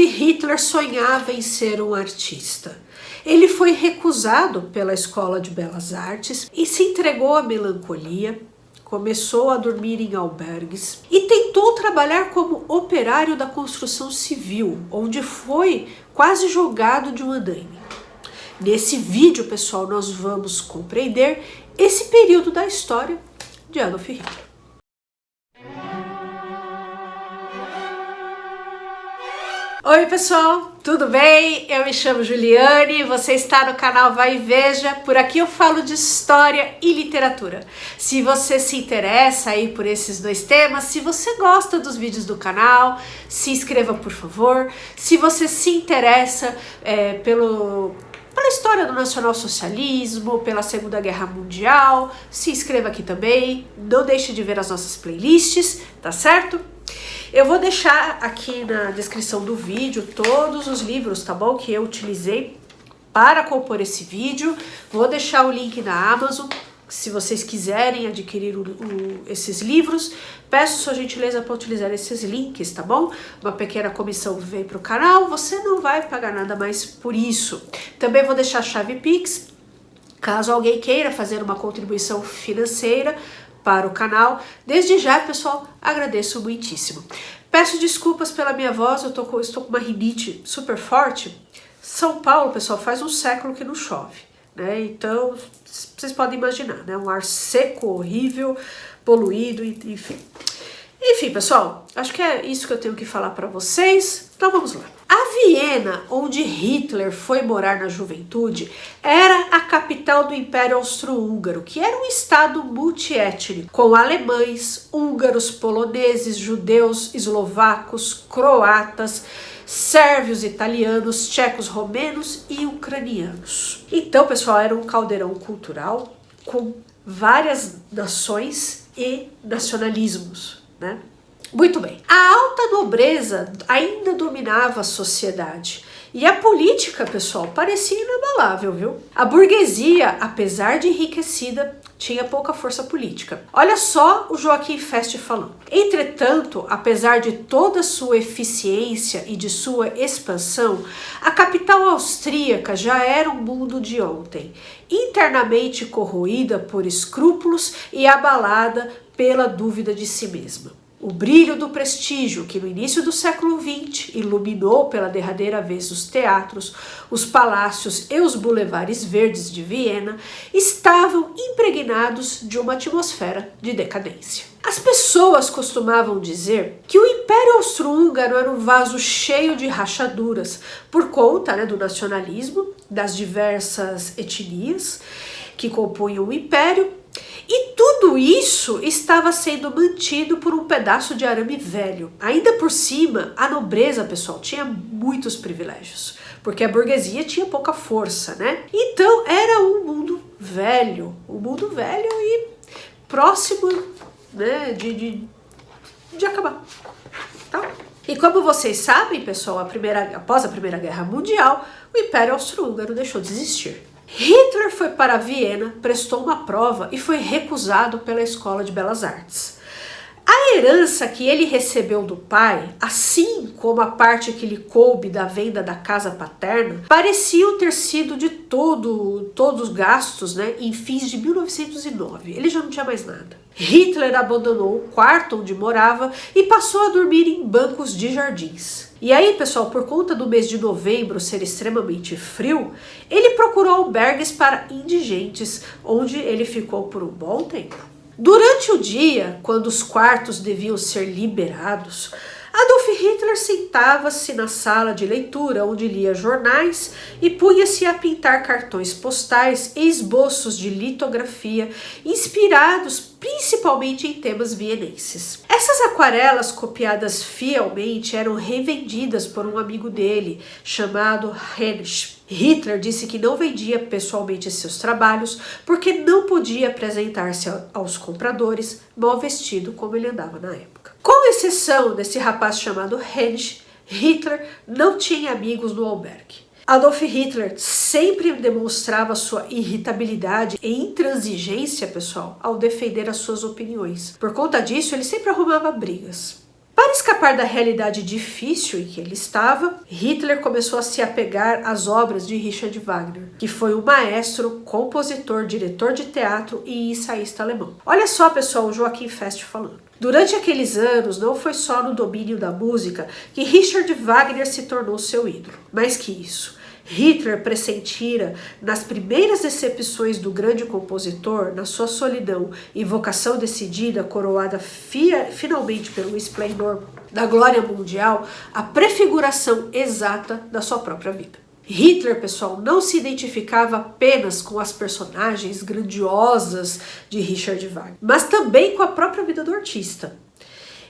Hitler sonhava em ser um artista. Ele foi recusado pela Escola de Belas Artes e se entregou à melancolia, começou a dormir em albergues e tentou trabalhar como operário da construção civil, onde foi quase jogado de um andaime. Nesse vídeo, pessoal, nós vamos compreender esse período da história de Adolf Hitler. Oi pessoal, tudo bem? Eu me chamo Juliane, você está no canal Vai e Veja. Por aqui eu falo de história e literatura. Se você se interessa aí por esses dois temas, se você gosta dos vídeos do canal, se inscreva por favor. Se você se interessa pela história do nacionalsocialismo, pela Segunda Guerra Mundial, se inscreva aqui também. Não deixe de ver as nossas playlists, tá certo? Eu vou deixar aqui na descrição do vídeo todos os livros, tá bom? Que eu utilizei para compor esse vídeo. Vou deixar o link na Amazon, se vocês quiserem adquirir esses livros. Peço sua gentileza para utilizar esses links, tá bom? Uma pequena comissão vem para o canal, você não vai pagar nada mais por isso. Também vou deixar a chave Pix, caso alguém queira fazer uma contribuição financeira para o canal. Desde já, pessoal, agradeço muitíssimo. Peço desculpas pela minha voz, estou com uma rinite super forte. São Paulo, pessoal, faz um século que não chove, né? Então, vocês podem imaginar, né? Um ar seco, horrível, poluído, enfim. Enfim, pessoal, acho que é isso que eu tenho que falar para vocês. Então, vamos lá. A Viena, onde Hitler foi morar na juventude, era a capital do Império Austro-Húngaro, que era um estado multiétnico, com alemães, húngaros, poloneses, judeus, eslovacos, croatas, sérvios, italianos, tchecos, romenos e ucranianos. Então, pessoal, era um caldeirão cultural com várias nações e nacionalismos, né? Muito bem. A alta nobreza ainda dominava a sociedade. E a política, pessoal, parecia inabalável, viu? A burguesia, apesar de enriquecida, tinha pouca força política. Olha só o Joachim Fest falando. Entretanto, apesar de toda a sua eficiência e de sua expansão, a capital austríaca já era um mundo de ontem, internamente corroída por escrúpulos e abalada pela dúvida de si mesma. O brilho do prestígio que no início do século XX iluminou pela derradeira vez os teatros, os palácios e os bulevares verdes de Viena estavam impregnados de uma atmosfera de decadência. As pessoas costumavam dizer que o Império Austro-Húngaro era um vaso cheio de rachaduras por conta, do nacionalismo das diversas etnias que compunham o Império. E tudo isso estava sendo mantido por um pedaço de arame velho. Ainda por cima, a nobreza, pessoal, tinha muitos privilégios, porque a burguesia tinha pouca força, né? Então era um mundo velho e próximo, né, de acabar, tá? E como vocês sabem, pessoal, após a Primeira Guerra Mundial, o Império Austro-Húngaro deixou de existir. Hitler foi para Viena, prestou uma prova e foi recusado pela Escola de Belas Artes. A herança que ele recebeu do pai, assim como a parte que lhe coube da venda da casa paterna, pareciam ter sido de todos os gastos, em fins de 1909. Ele já não tinha mais nada. Hitler abandonou o quarto onde morava e passou a dormir em bancos de jardins. E aí, pessoal, por conta do mês de novembro ser extremamente frio, ele procurou albergues para indigentes, onde ele ficou por um bom tempo. Durante o dia, quando os quartos deviam ser liberados, Adolf Hitler sentava-se na sala de leitura, onde lia jornais e punha-se a pintar cartões postais e esboços de litografia, inspirados principalmente em temas vienenses. Essas aquarelas copiadas fielmente eram revendidas por um amigo dele, chamado Heinrich. Hitler disse que não vendia pessoalmente seus trabalhos porque não podia apresentar-se aos compradores mal vestido como ele andava na época. Com exceção desse rapaz chamado Heinrich, Hitler não tinha amigos no albergue. Adolf Hitler sempre demonstrava sua irritabilidade e intransigência, pessoal, ao defender as suas opiniões. Por conta disso, ele sempre arrumava brigas. Para escapar da realidade difícil em que ele estava, Hitler começou a se apegar às obras de Richard Wagner, que foi um maestro, compositor, diretor de teatro e ensaísta alemão. Olha só, pessoal, o Joachim Fest falando. Durante aqueles anos, não foi só no domínio da música que Richard Wagner se tornou seu ídolo. Mais que isso, Hitler pressentira, nas primeiras decepções do grande compositor, na sua solidão e vocação decidida, coroada finalmente pelo esplendor da glória mundial, a prefiguração exata da sua própria vida. Hitler, pessoal, não se identificava apenas com as personagens grandiosas de Richard Wagner, mas também com a própria vida do artista.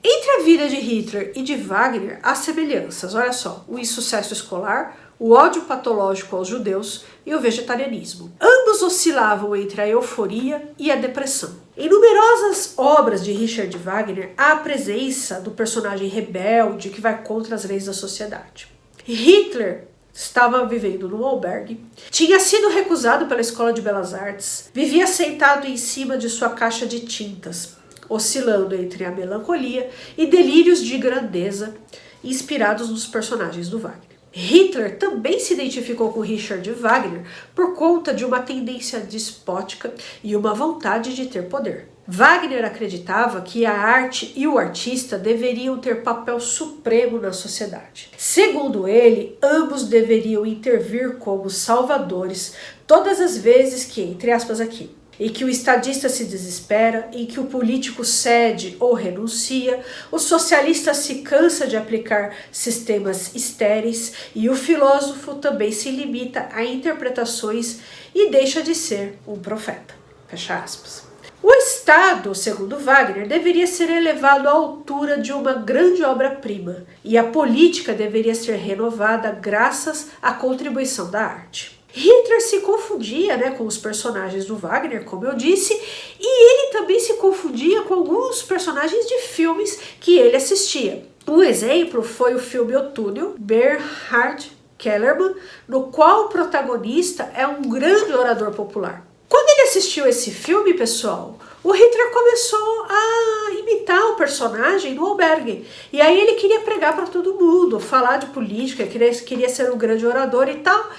Entre a vida de Hitler e de Wagner, há semelhanças. Olha só, o insucesso escolar, o ódio patológico aos judeus e o vegetarianismo. Ambos oscilavam entre a euforia e a depressão. Em numerosas obras de Richard Wagner, há a presença do personagem rebelde que vai contra as leis da sociedade. Hitler estava vivendo num albergue, tinha sido recusado pela Escola de Belas Artes, vivia sentado em cima de sua caixa de tintas, oscilando entre a melancolia e delírios de grandeza inspirados nos personagens do Wagner. Hitler também se identificou com Richard Wagner por conta de uma tendência despótica e uma vontade de ter poder. Wagner acreditava que a arte e o artista deveriam ter papel supremo na sociedade. Segundo ele, ambos deveriam intervir como salvadores todas as vezes que, entre aspas aqui, em que o estadista se desespera, em que o político cede ou renuncia, o socialista se cansa de aplicar sistemas estéreis e o filósofo também se limita a interpretações e deixa de ser um profeta. Fecha aspas. O Estado, segundo Wagner, deveria ser elevado à altura de uma grande obra-prima e a política deveria ser renovada graças à contribuição da arte. Hitler se confundia, com os personagens do Wagner, como eu disse, e ele também se confundia com alguns personagens de filmes que ele assistia. Um exemplo foi o filme O Túnel, Bernhard Kellermann, no qual o protagonista é um grande orador popular. Quando ele assistiu esse filme, pessoal, o Hitler começou a imitar o personagem no albergue. E aí ele queria pregar para todo mundo, falar de política, queria ser um grande orador e tal.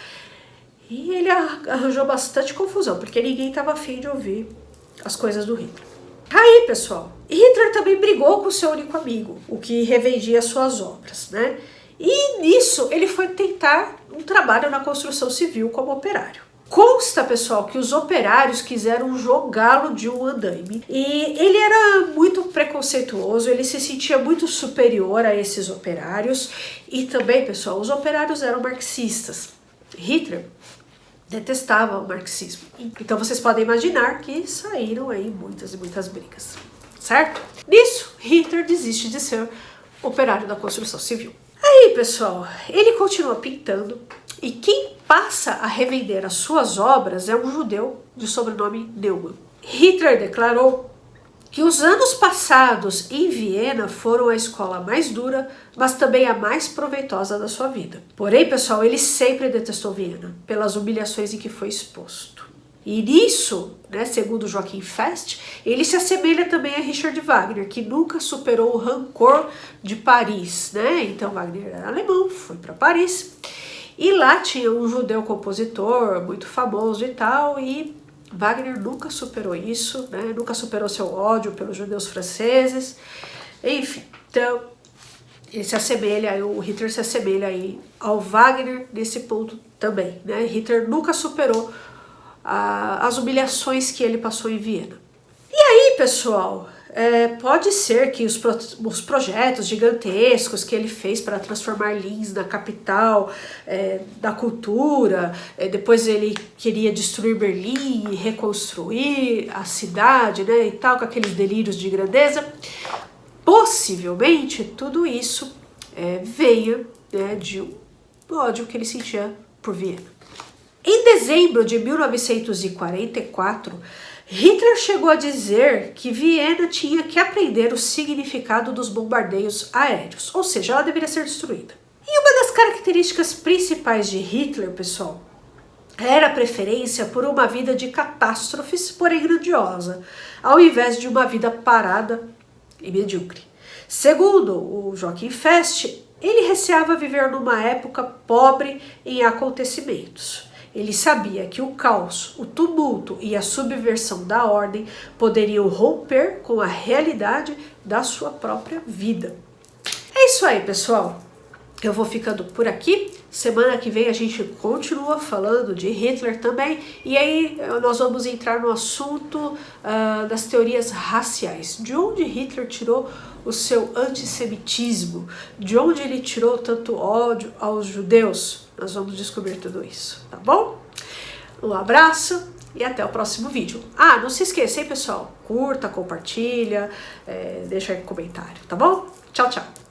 E ele arranjou bastante confusão, porque ninguém estava afim de ouvir as coisas do Hitler. Aí, pessoal, Hitler também brigou com seu único amigo, o que revendia suas obras, E nisso ele foi tentar um trabalho na construção civil como operário. Consta, pessoal, que os operários quiseram jogá-lo de um andaime. E ele era muito preconceituoso, ele se sentia muito superior a esses operários. E também, pessoal, os operários eram marxistas. Hitler detestava o marxismo. Então vocês podem imaginar que saíram aí muitas e muitas brigas, certo? Nisso, Hitler desiste de ser operário da construção civil. Aí, pessoal, ele continua pintando e quem passa a revender as suas obras é um judeu de sobrenome Neumann. Hitler declarou que os anos passados em Viena foram a escola mais dura, mas também a mais proveitosa da sua vida. Porém, pessoal, ele sempre detestou Viena, pelas humilhações em que foi exposto. E nisso, segundo Joachim Fest, ele se assemelha também a Richard Wagner, que nunca superou o rancor de Paris. Então, Wagner era alemão, foi para Paris, e lá tinha um judeu compositor muito famoso e tal, e Wagner nunca superou isso, nunca superou seu ódio pelos judeus franceses, enfim. Então, o Hitler se assemelha aí ao Wagner nesse ponto também, Hitler nunca superou as humilhações que ele passou em Viena. E aí, pessoal, pode ser que os projetos gigantescos que ele fez para transformar Linz na capital da cultura, depois ele queria destruir Berlim e reconstruir a cidade, e tal, com aqueles delírios de grandeza, possivelmente tudo isso veio de um ódio que ele sentia por Viena. Em dezembro de 1944, Hitler chegou a dizer que Viena tinha que aprender o significado dos bombardeios aéreos, ou seja, ela deveria ser destruída. E uma das características principais de Hitler, pessoal, era a preferência por uma vida de catástrofes, porém grandiosa, ao invés de uma vida parada e medíocre. Segundo o Joachim Fest, ele receava viver numa época pobre em acontecimentos. Ele sabia que o caos, o tumulto e a subversão da ordem poderiam romper com a realidade da sua própria vida. É isso aí, pessoal. Eu vou ficando por aqui. Semana que vem a gente continua falando de Hitler também. E aí nós vamos entrar no assunto das teorias raciais. De onde Hitler tirou o seu antissemitismo? De onde ele tirou tanto ódio aos judeus? Nós vamos descobrir tudo isso, tá bom? Um abraço e até o próximo vídeo. Ah, não se esqueça, hein, pessoal? Curta, compartilha, deixa aí um comentário, tá bom? Tchau, tchau.